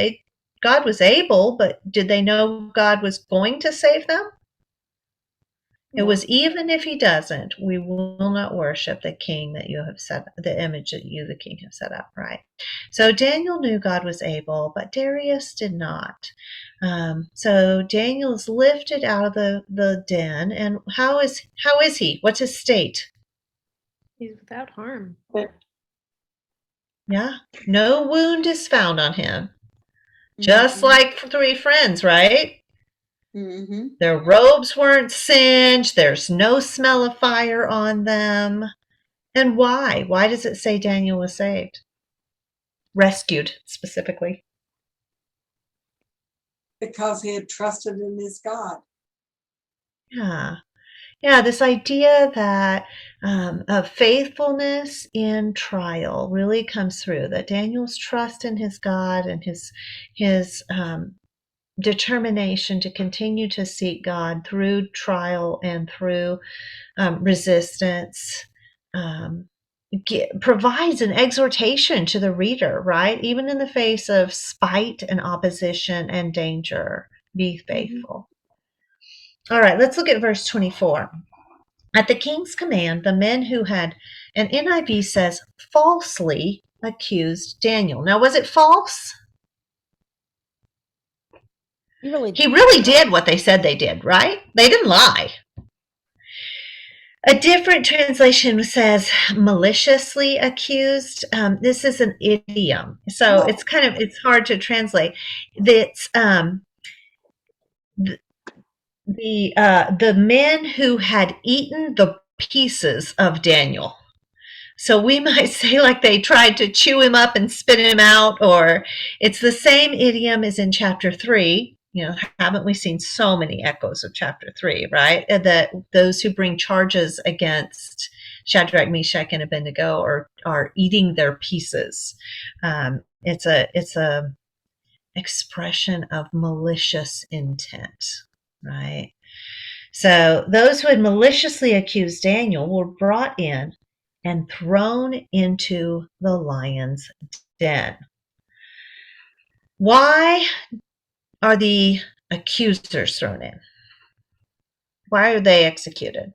God was able, but did they know God was going to save them? It was, even if he doesn't, we will not worship the king that you have set, the image that you, the king, have set up, right? So Daniel knew God was able, but Darius did not. So Daniel is lifted out of the den, and how is he? What's his state? He's without harm. Yeah, no wound is found on him. Just like three friends, right? Their robes weren't singed. There's no smell of fire on them. And why? Why does it say Daniel was saved? Rescued, specifically. Because he had trusted in his God. Yeah. Yeah, this idea that of faithfulness in trial really comes through, that Daniel's trust in his God and his determination to continue to seek God through trial and through resistance provides an exhortation to the reader, right? Even in the face of spite and opposition and danger, be faithful. All right, let's look at verse 24. At the king's command, the men who had, and NIV says, falsely accused Daniel. Now, was it false? He really did what they said they did, right? They didn't lie. A different translation says maliciously accused. This is an idiom, so it's hard to translate. That's the men who had eaten the pieces of Daniel. So we might say like they tried to chew him up and spit him out, or it's the same idiom as in chapter 3. Haven't we seen so many echoes of chapter 3, right? That those who bring charges against Shadrach, Meshach, and Abednego are eating their pieces. It's a expression of malicious intent, right? So those who had maliciously accused Daniel were brought in and thrown into the lion's den. Why are the accusers thrown in? Why are they executed?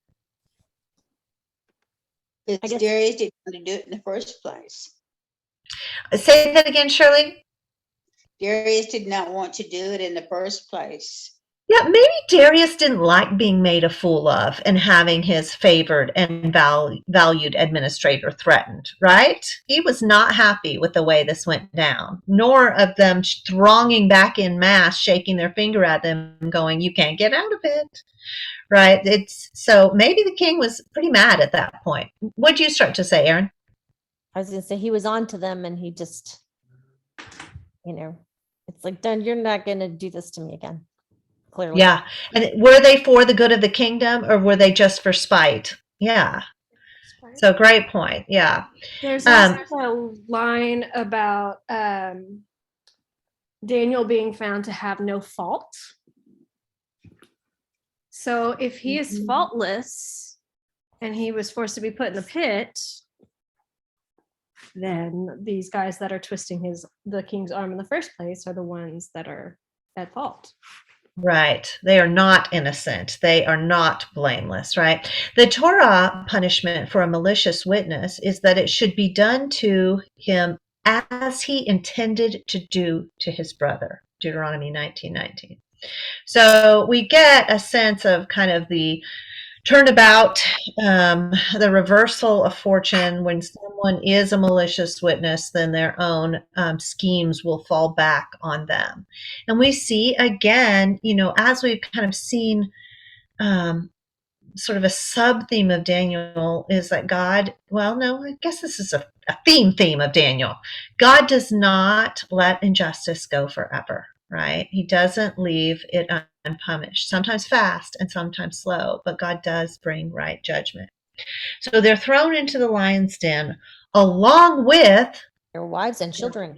I Because guess- Darius didn't want to do it in the first place. Say that again, Shirley. Darius did not want to do it in the first place. Yeah, maybe Darius didn't like being made a fool of and having his favored and valued administrator threatened, right? He was not happy with the way this went down, nor of them thronging back in mass, shaking their finger at them, going, "You can't get out of it." Right? It's so maybe the king was pretty mad at that point. What'd you start to say, Aaron? I was gonna say he was on to them and he just, it's like, "Done, you're not gonna do this to me again." Clearly. Yeah. And were they for the good of the kingdom or were they just for spite? Yeah. So great point. Yeah. There's also a line about Daniel being found to have no fault. So if he is faultless and he was forced to be put in the pit, then these guys that are twisting the king's arm in the first place are the ones that are at fault. Right. They are not innocent. They are not blameless, right? The Torah punishment for a malicious witness is that it should be done to him as he intended to do to his brother. Deuteronomy 19:19. So we get a sense of kind of the turnabout, the reversal of fortune. When someone is a malicious witness, then their own schemes will fall back on them. And we see again, as we've kind of seen, sort of a sub theme of Daniel is that God, well, no, I guess this is a theme of Daniel. God does not let injustice go forever, right? He doesn't leave it unpunished, sometimes fast and sometimes slow, but God does bring right judgment. So they're thrown into the lion's den along with Their wives and children.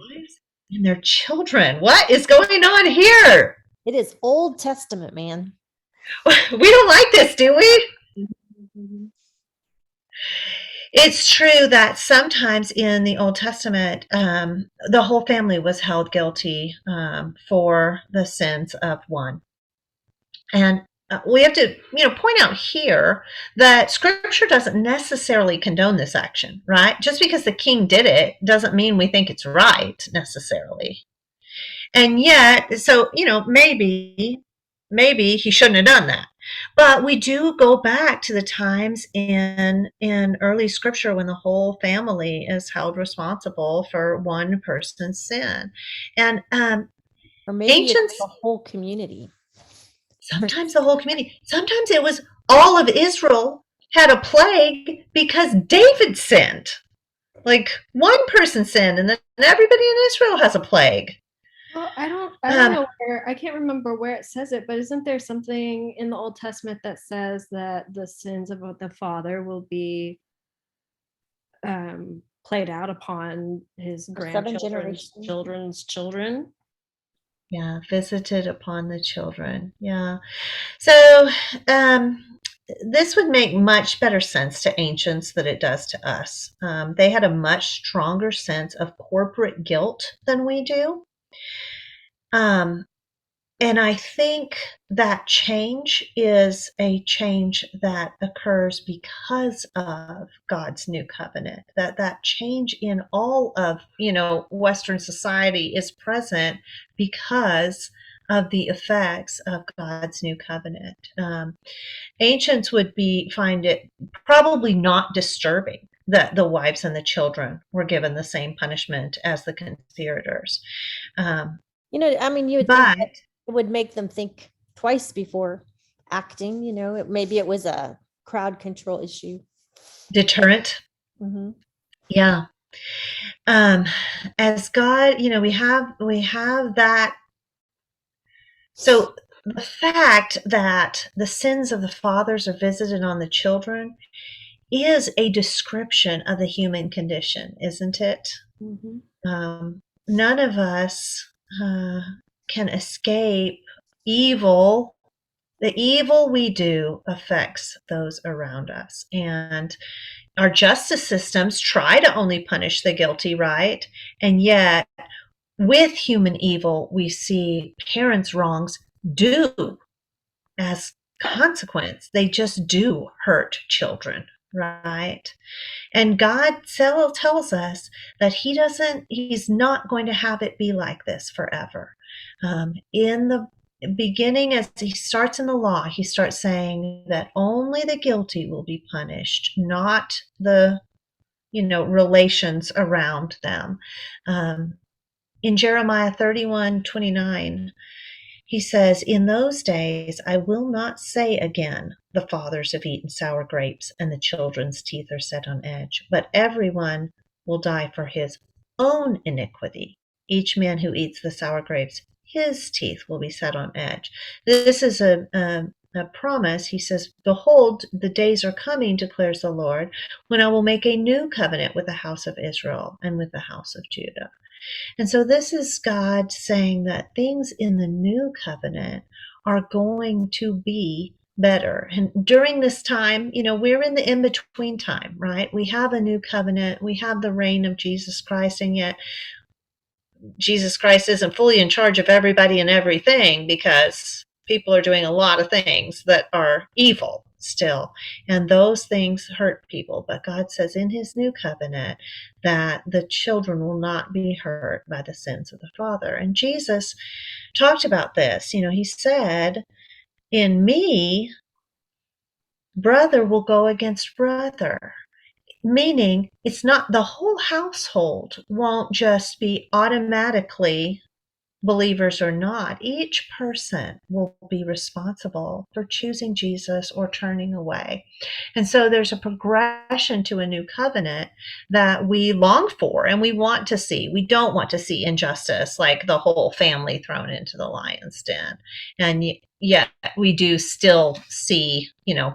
And their children. What is going on here? It is Old Testament, man. We don't like this, do we? It's true that sometimes in the Old Testament, the whole family was held guilty for the sins of one. And we have to, point out here that Scripture doesn't necessarily condone this action, right? Just because the king did it doesn't mean we think it's right necessarily. And yet, so, maybe he shouldn't have done that. But we do go back to the times in early Scripture when the whole family is held responsible for one person's sin. And Or maybe ancients, it's the whole community. sometimes the whole community, sometimes it was all of Israel had a plague because David sinned. Like one person sinned and then everybody in Israel has a plague. Well, I don't know where, I can't remember where it says it, but isn't there something in the Old Testament that says that the sins of the father will be played out upon his grandchildren's children's children? Yeah, visited upon the children. Yeah. So this would make much better sense to ancients than it does to us. They had a much stronger sense of corporate guilt than we do. And I think that change is a change that occurs because of God's new covenant. That change in all of, Western society is present because of the effects of God's new covenant. Ancients would find it probably not disturbing that the wives and the children were given the same punishment as the conspirators. You would think that it would make them think twice before acting. Maybe it was a crowd control issue. Deterrent. Mm-hmm. Yeah. As God, we have that. So the fact that the sins of the fathers are visited on the children is a description of the human condition, isn't it? Mm-hmm. None of us can escape evil. The evil we do affects those around us. And our justice systems try to only punish the guilty, right? And yet, with human evil, we see parents' wrongs do as consequence. They just do hurt children, right? And God tells us that he's not going to have it be like this forever. In the beginning, as he starts in the law, he starts saying that only the guilty will be punished, not the, relations around them. In Jeremiah 31:29, he says, "In those days I will not say again, the fathers have eaten sour grapes and the children's teeth are set on edge, but everyone will die for his own iniquity. Each man who eats the sour grapes, his teeth will be set on edge." This is a promise. He says, "Behold, the days are coming, declares the Lord, when I will make a new covenant with the house of Israel and with the house of Judah." And so this is God saying that things in the new covenant are going to be better. And during this time, we're in the in-between time, right? We have a new covenant, we have the reign of Jesus Christ, and yet Jesus Christ isn't fully in charge of everybody and everything, because people are doing a lot of things that are evil still, and those things hurt people. But God says in his new covenant that the children will not be hurt by the sins of the father. And Jesus talked about this. He said, "In me, brother will go against brother," meaning it's not, the whole household won't just be automatically believers or not. Each person will be responsible for choosing Jesus or turning away. And so there's a progression to a new covenant that we long for and we want to see. We don't want to see injustice, like the whole family thrown into the lion's den. And yet we do still see,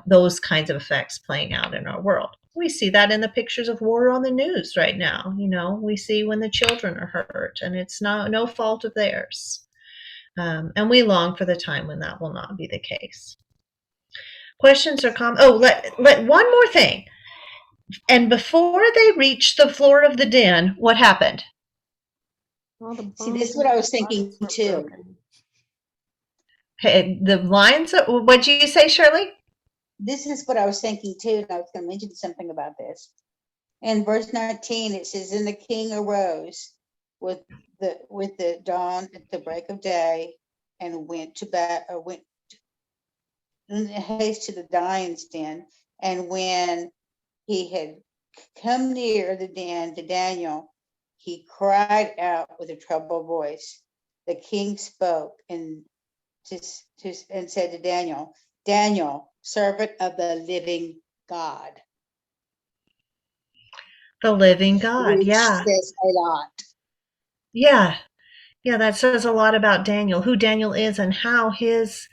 those kinds of effects playing out in our world. We see that in the pictures of war on the news right now. We see when the children are hurt, and it's no fault of theirs. And we long for the time when that will not be the case. Questions or comments? Oh, let one more thing. And before they reached the floor of the den, what happened? See, this is what I was thinking too. Hey, the lions. What did you say, Shirley? This is what I was thinking too, and I was going to mention something about this. In verse 19, it says, "And the king arose with the dawn at the break of day, and went in haste to the lion's den. And when he had come near the den to Daniel, he cried out with a troubled voice. The king spoke and said to Daniel, 'Daniel, servant of the living God.'" The living God. Which Yeah. says a lot. Yeah. Yeah, that says a lot about Daniel, who Daniel is, and how his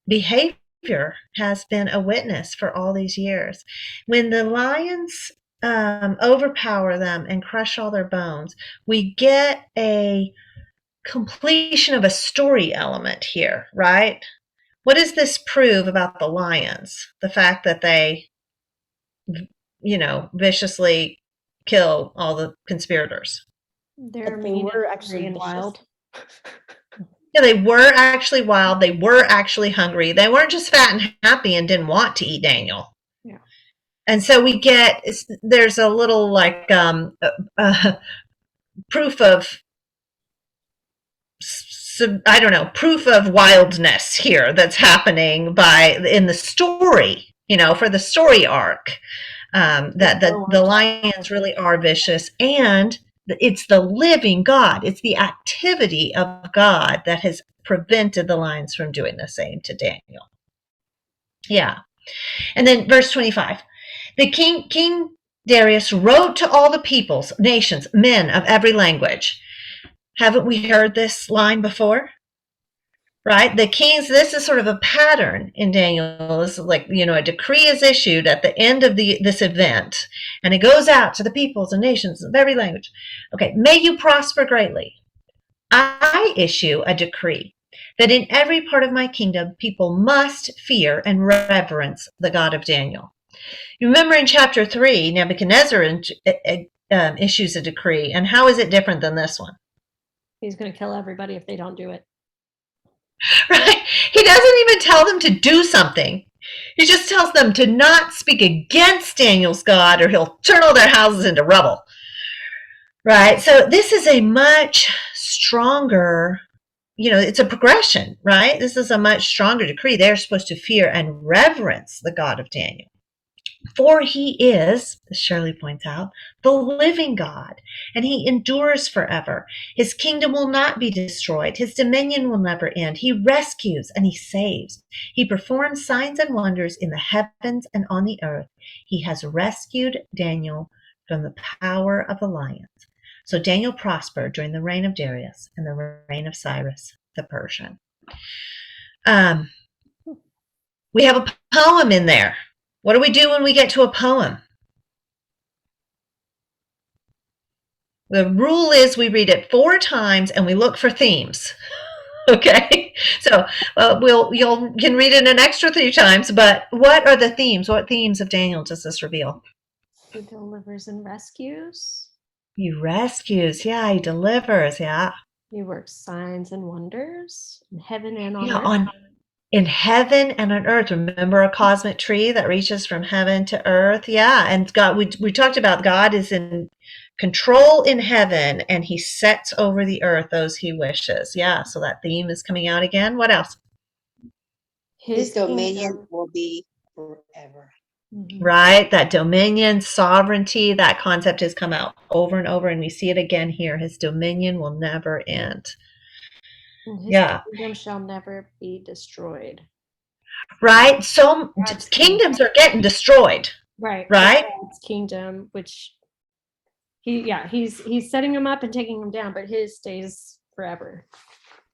behavior has been a witness for all these years. When the lions overpower them and crush all their bones, we get a completion of a story element here, right? What does this prove about the lions? The fact that they, viciously kill all the conspirators. They're But they mean were and actually hungry and vicious. wild. Yeah, they were actually wild. They were actually hungry. They weren't just fat and happy and didn't want to eat Daniel. Yeah. And so there's a little like proof of, I don't know, proof of wildness here that's happening in the story, for the story arc, that the lions really are vicious, and it's the living God. It's the activity of God that has prevented the lions from doing the same to Daniel. Yeah. And then verse 25, the King Darius wrote to all the peoples, nations, men of every language. Haven't we heard this line before? Right? The kings, this is sort of a pattern in Daniel. It's like, a decree is issued at the end of this event, and it goes out to the peoples and nations of every language. Okay, may you prosper greatly. I issue a decree that in every part of my kingdom, people must fear and reverence the God of Daniel. You remember in chapter 3, Nebuchadnezzar issues a decree, and how is it different than this one? He's going to kill everybody if they don't do it. Right? He doesn't even tell them to do something. He just tells them to not speak against Daniel's God or he'll turn all their houses into rubble. Right? So this is a much stronger, it's a progression, right? This is a much stronger decree. They're supposed to fear and reverence the God of Daniel. For he is, as Shirley points out, the living God, and he endures forever. His kingdom will not be destroyed. His dominion will never end. He rescues and he saves. He performs signs and wonders in the heavens and on the earth. He has rescued Daniel from the power of the lions. So Daniel prospered during the reign of Darius and the reign of Cyrus the Persian. We have a poem in there. What do we do when we get to a poem? The rule is we read it 4 times and we look for themes. Okay, so you can read it an extra 3 times, but what are the themes? What themes of Daniel does this reveal? He delivers and rescues. He rescues, yeah, he delivers, yeah. He works signs and wonders in heaven and on Yeah, earth. in heaven and on earth. Remember a cosmic tree that reaches from heaven to earth? Yeah, and God, we talked about God is in control in heaven and he sets over the earth those he wishes. Yeah, so that theme is coming out again. What else? His dominion kingdom. will be forever. Mhm. Right, that dominion, sovereignty, that concept has come out over and over, and we see it again here. His dominion will never end. And his Yeah. kingdom shall never be destroyed. Right, so God's kingdoms are getting destroyed. Right. Right. God's kingdom, which he's setting them up and taking them down, but his stays forever.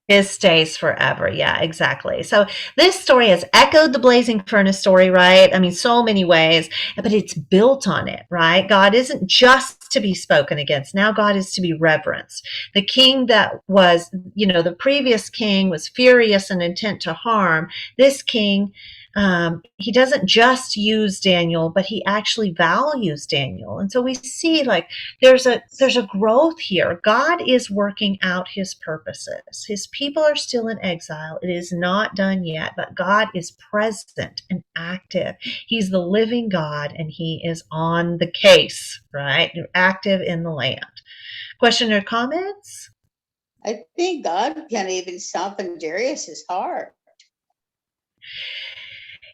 His stays forever. Yeah, exactly. So this story has echoed the blazing furnace story, right? I mean, so many ways, but it's built on it, right? God isn't just to be spoken against. Now God is to be reverenced. The king that was, the previous king was furious and intent to harm. This king, he doesn't just use Daniel, but he actually values Daniel. And so we see there's a growth here. God is working out his purposes. His people are still in exile. It is not done yet, but God is present and active. He's the living God and he is on the case, right? Active in the land. Question or comments? I think God can even soften Darius's heart.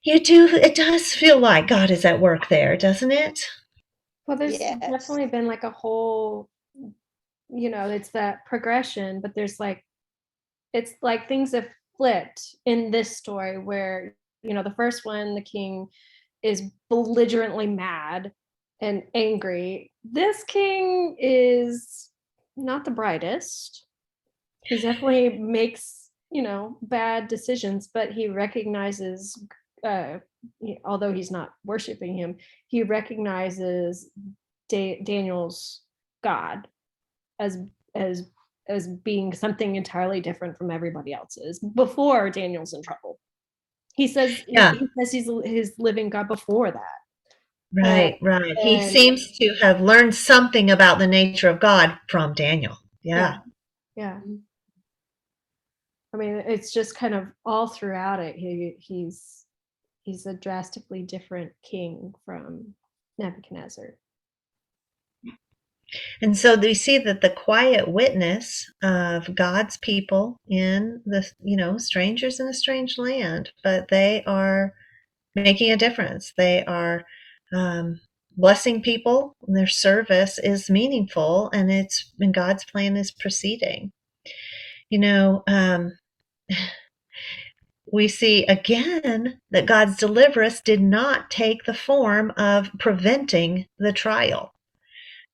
It does feel like God is at work there, doesn't it? Well, there's Yes. definitely been like a whole, it's that progression, but it's like things have flipped in this story where, the first one, the king is belligerently mad and angry. This king is not the brightest. He definitely makes, bad decisions, but he recognizes, although he's not worshiping him, he recognizes Daniel's God as being something entirely different from everybody else's before Daniel's in trouble. He says, Yeah. he says he's his living God before that. Right. He seems to have learned something about the nature of God from Daniel. Yeah. I mean, it's just kind of all throughout it. He's a drastically different king from Nebuchadnezzar. And so we see that the quiet witness of God's people in the, strangers in a strange land, but they are making a difference. They are blessing people, and their service is meaningful, and God's plan is proceeding. We see again that God's deliverance did not take the form of preventing the trial.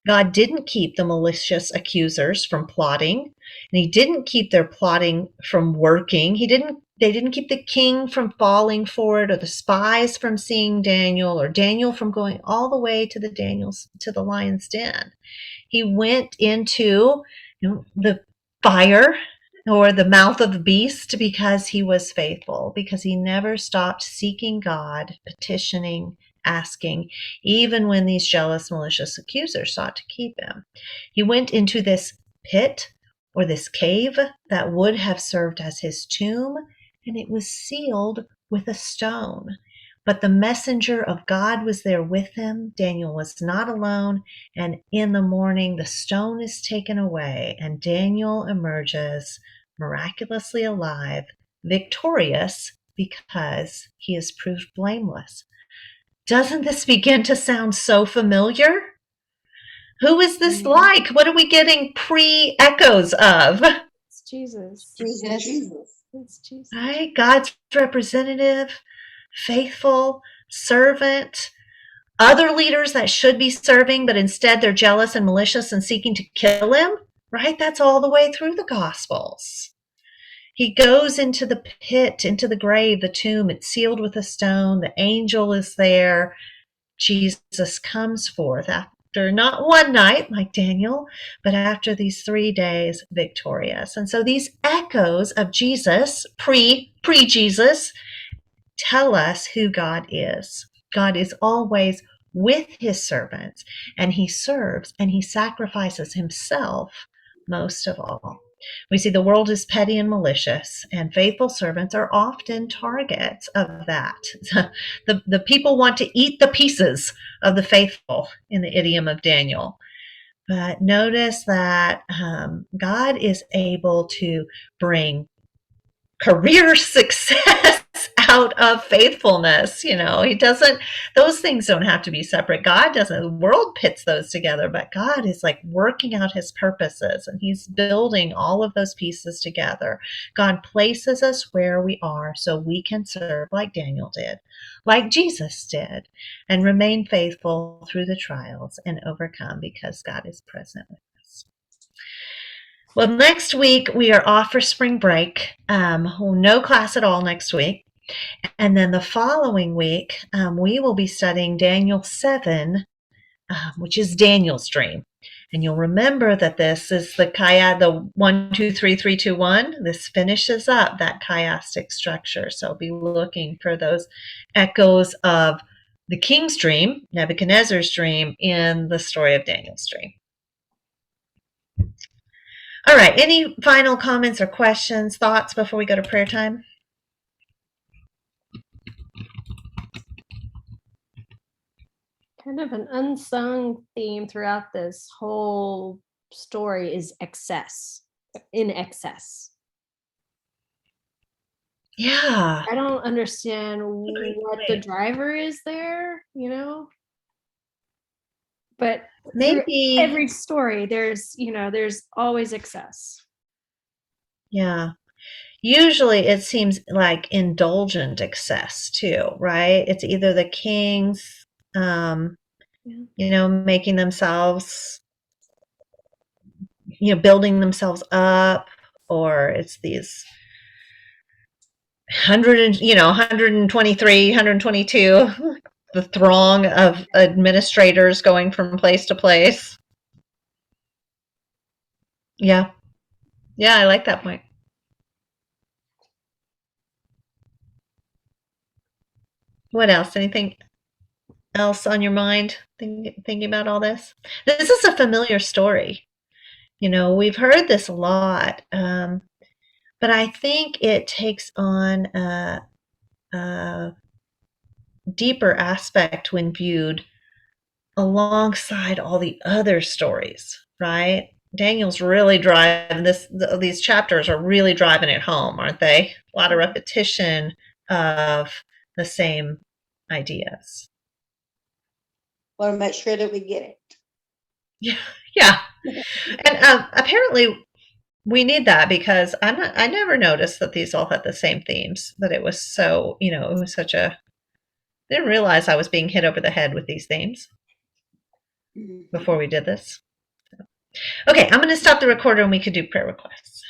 God didn't keep the malicious accusers from plotting, and he didn't keep their plotting from working. They didn't keep the king from falling for it, or the spies from seeing Daniel, or Daniel from going all the way to the lion's den. He went into the fire or the mouth of the beast because he was faithful, because he never stopped seeking God, petitioning, asking, even when these jealous, malicious accusers sought to keep him. He went into this pit or this cave that would have served as his tomb, and it was sealed with a stone. But the messenger of God was there with him. Daniel was not alone. And in the morning, the stone is taken away, and Daniel emerges miraculously alive, victorious, because he is proved blameless. Doesn't this begin to sound so familiar? Who is this like? What are we getting pre-echoes of? It's Jesus. Jesus. It's Jesus. Right? God's representative, faithful, servant, other leaders that should be serving, but instead they're jealous and malicious and seeking to kill him. Right? That's all the way through the Gospels. He goes into the pit, into the grave, the tomb. It's sealed with a stone. The angel is there. Jesus comes forth after not one night like Daniel, but after these 3 days victorious. And so these echoes of Jesus, pre-Jesus, tell us who God is. God is always with his servants, and he serves and he sacrifices himself most of all. We see the world is petty and malicious, and faithful servants are often targets of that. The people want to eat the pieces of the faithful, in the idiom of Daniel. But notice that God is able to bring career success out of faithfulness. He doesn't, those things don't have to be separate. God doesn't, the world pits those together, but God is like working out his purposes, and he's building all of those pieces together. God places us where we are so we can serve like Daniel did, like Jesus did, and remain faithful through the trials and overcome because God is present with us. Well, next week we are off for spring break. No class at all next week. And then the following week, we will be studying Daniel 7, which is Daniel's dream. And you'll remember that this is the 1, 2, 3, 3, 2, 1. This finishes up that chiastic structure. So be looking for those echoes of the king's dream, Nebuchadnezzar's dream, in the story of Daniel's dream. All right, any final comments or questions, thoughts before we go to prayer time? Kind of an unsung theme throughout this whole story is excess, in excess. Yeah. I don't understand what the driver is there, but Maybe every story there's always excess. Yeah. Usually it seems like indulgent excess too, right? It's either the kings, making themselves, building themselves up, or it's these 123, 122, the throng of administrators going from place to place. Yeah. Yeah, I like that point. What else? Anything else on your mind thinking about all this? This is a familiar story. We've heard this a lot, but I think it takes on a deeper aspect when viewed alongside all the other stories, right? Daniel's really driving these chapters are really driving it home, aren't they? A lot of repetition of the same ideas. Want to make sure that we get it. Yeah. And apparently we need that, because I never noticed that these all had the same themes, that it was so, it was such didn't realize I was being hit over the head with these themes before we did this. Okay, I'm going to stop the recorder and we could do prayer requests.